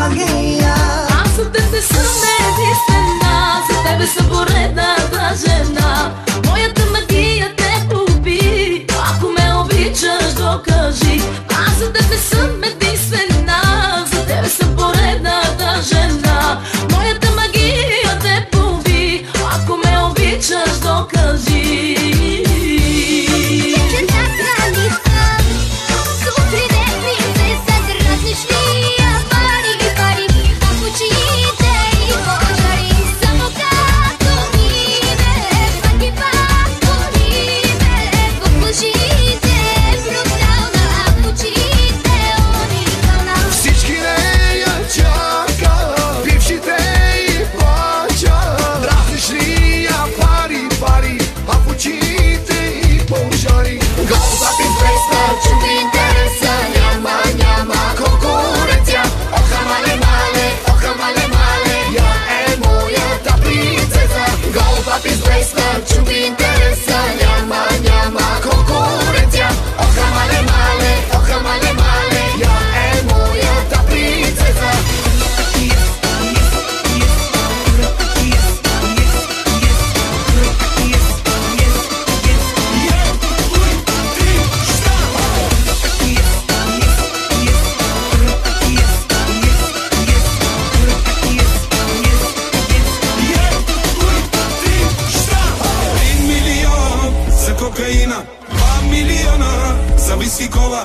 магия. Аз от тебе съм единствена, за тебе съм поредната жена. Моята магия те уби, ако ме обичаш докажи. Аз от тебе съм единствена, за тебе съм поредната жена. Моята магия те уби, ако ме обичаш докажи.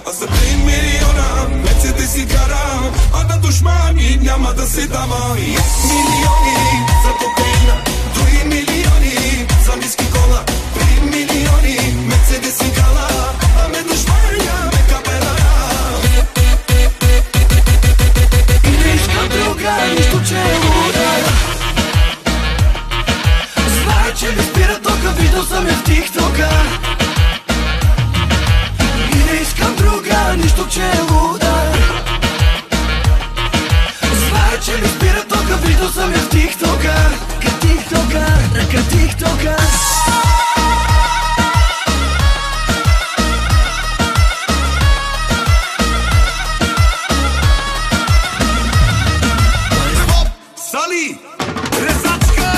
А за 3 милиона Мерцедес и кара, а на душмани няма да се дава. Милиони за кокаина, 3 милиони за виски кола, 3 милиони Мерцедес и кара, а на душмани ме капера. И не искам друга, нищо че е луда. Знае, че ми спира тока, видел съм я в тиктока. Нищо, че е луда. Знае, че ми спира тока, видел съм я в тиктока. Тиктока, ръка тиктока. Сали! Резачка!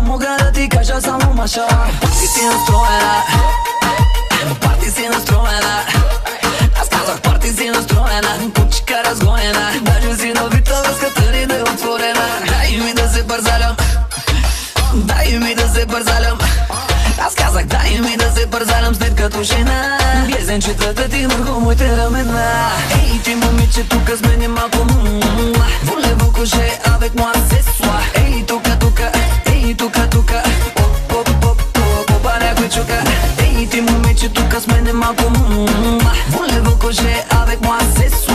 Мога да ти кажа само машала. Парти си настроена, парти си настроена. Аз казах парти си настроена, кучка разгонена. Даже си навита връзката ни да е отворена. Дай ми да се бързалям, дай ми да се бързалям. Аз казах дай ми да се бързалям след като жена. Глезенчетата ти върху моите рамена. Ей ти момиче, тука смени малко. Voulez-vous coucher avec moi ce soir? Ей тука, тука, ей тука, тука. Опа, някой чука. Ей ти момиче, тука смени малко. Voulez-vous coucher avec moi ce soir?